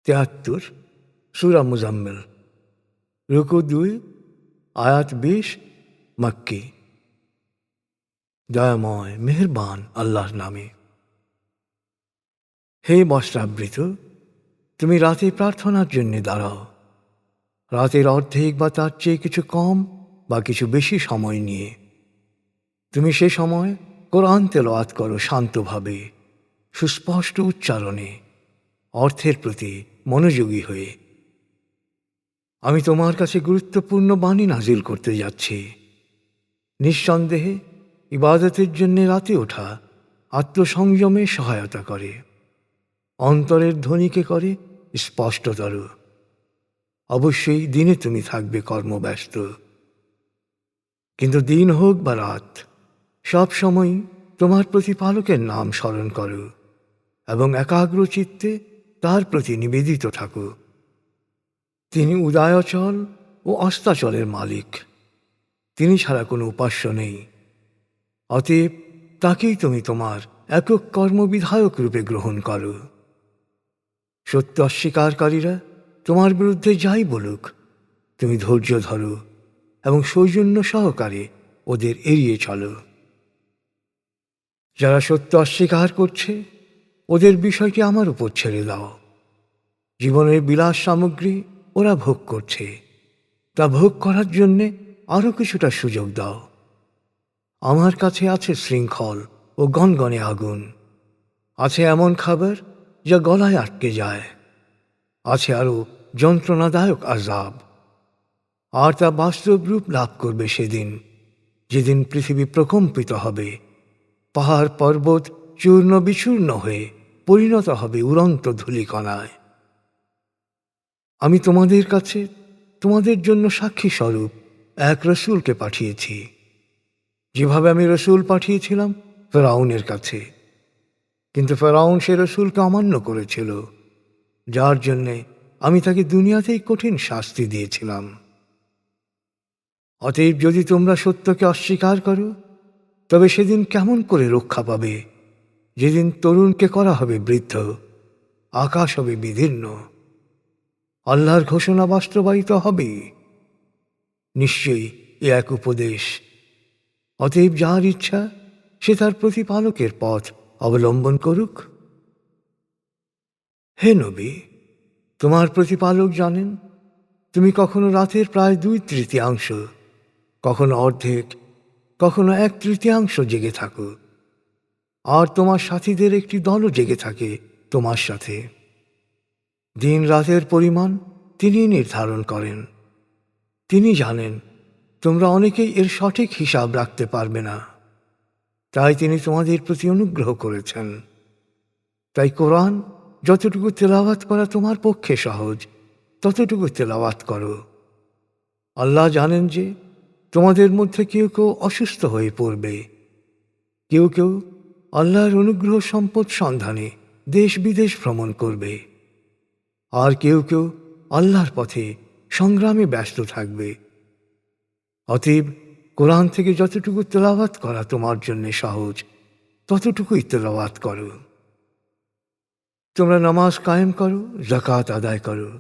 73 সূরা মুজাম্মিল, রুকু 2, আয়াত 20, মক্কি। দয়াময় মেহেরবান আল্লাহর নামে। হে বস্ত্রাবৃত, তুমি রাতে প্রার্থনার জন্য দাঁড়াও, রাতের অর্ধেক বা তার চেয়ে কিছু কম বা কিছু বেশি সময় নিয়ে। তুমি সে সময় কোরআন তেলাওয়াত করো শান্তভাবে, সুস্পষ্ট উচ্চারণে, অর্থের প্রতি মনোযোগী হয়ে। আমি তোমার কাছে গুরুত্বপূর্ণ বাণী নাজিল করতে যাচ্ছি। নিঃসন্দেহে ইবাদতের জন্য রাতে ওঠা আত্মসংযমে সহায়তা করে, অন্তরের ধ্বনিকে করে স্পষ্টতর। অবশ্যই দিনে তুমি থাকবে কর্মব্যস্ত, কিন্তু দিন হোক বা রাত, সব সময় তোমার প্রতিপালকের নাম স্মরণ করো এবং একাগ্র চিত্তে তার প্রতি নিবেদিত থাকো। তিনি উদয়াচল ও অস্তাচলের মালিক, তিনি ছাড়া কোনো উপাস্য নেই। অতএব তাকেই তুমি তোমার একক কর্মবিধায়ক রূপে গ্রহণ করো। সত্য অস্বীকারীরা তোমার বিরুদ্ধে যাই বলুক, তুমি ধৈর্য ধরো এবং সৌজন্য সহকারে ওদের এড়িয়ে চলো। যারা সত্য অস্বীকার করছে, ওদের বিষয়টি আমার উপর ছেড়ে দাও। জীবনের বিলাস সামগ্রী ওরা ভোগ করছে, তা ভোগ করার জন্যে আরও কিছুটা সুযোগ দাও। আমার কাছে আছে শৃঙ্খল ও গনগনে আগুন, আছে এমন খাবার যা গলায় আটকে যায়, আছে আরও যন্ত্রণাদায়ক আযাব। আর তা বাস্তব রূপ লাভ করবে সেদিন, যেদিন পৃথিবী প্রকম্পিত হবে, পাহাড় পর্বত চূর্ণ বিচূর্ণ হয়ে পরিণত হবে উড়ন্ত ধূলিকণায়। আমি তোমাদের কাছে তোমাদের জন্য সাক্ষী স্বরূপ এক রসূলকে পাঠিয়েছি, যেভাবে আমি রসূল পাঠিয়েছিলাম ফেরাউনের কাছে। কিন্তু ফেরাউন সে রসূলকে অমান্য করেছিল, যার জন্যে আমি তাকে দুনিয়াতেই কঠিন শাস্তি দিয়েছিলাম। অতএব যদি তোমরা সত্যকে অস্বীকার করো, তবে সেদিন কেমন করে রক্ষা পাবে, যেদিন তরুণকে করা হবে বৃদ্ধ, আকাশ হবে বিদীর্ণ। আল্লাহর ঘোষণা বাস্তবায়িত হবে। নিশ্চয়ই এ এক উপদেশ। অতএব যার ইচ্ছা সে তার প্রতিপালকের পথ অবলম্বন করুক। হে নবী, তোমার প্রতিপালক জানেন তুমি কখনো রাতের প্রায় 2/3, কখনো অর্ধেক, কখনো 1/3 জেগে থাকো, আর তোমার সাথীদের একটি দলও জেগে থাকে তোমার সাথে। দিন রাতের পরিমাণ তিনি নির্ধারণ করেন। তিনি জানেন তোমরা অনেকেই এর সঠিক হিসাব রাখতে পারবে না, তাই তিনি তোমাদের প্রতি অনুগ্রহ করেছেন। তাই কোরআন যতটুকু তেলাওয়াত করা তোমার পক্ষে সহজ, ততটুকু তেলাওয়াত করো। আল্লাহ জানেন যে তোমাদের মধ্যে কেউ কেউ অসুস্থ হয়ে পড়বে, কেউ কেউ আল্লাহর অনুগ্রহ সম্পদ সন্ধানে দেশ বিদেশ ভ্রমণ করবে, আর কেউ কেউ আল্লাহর পথে সংগ্রামে ব্যস্ত থাকবে। অতএব কোরআন থেকে যতটুকু তেলাওয়াত করা তোমার জন্য সহজ, ততটুকুই তেলাওয়াত করো। তোমরা নামাজ কায়েম করো, যাকাত আদায় করো,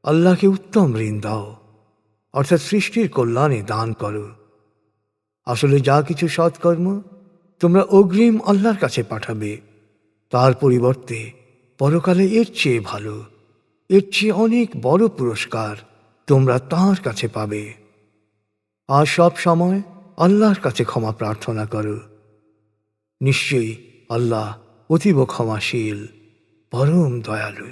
আল্লাহকে উত্তম ঋণ দাও, অর্থাৎ সৃষ্টির কল্যাণে দান করো। আসলে যা কিছু সৎকর্ম তোমরা অগ্রিম আল্লাহর কাছে পাঠাবে, তার পরিবর্তে পরকালে এর চেয়ে ভালো, এর চেয়ে অনেক বড় পুরস্কার তোমরা তাঁর কাছে পাবে। আর সব সময় আল্লাহর কাছে ক্ষমা প্রার্থনা করো। নিশ্চয়ই আল্লাহ অতীব ক্ষমাশীল, পরম দয়ালু।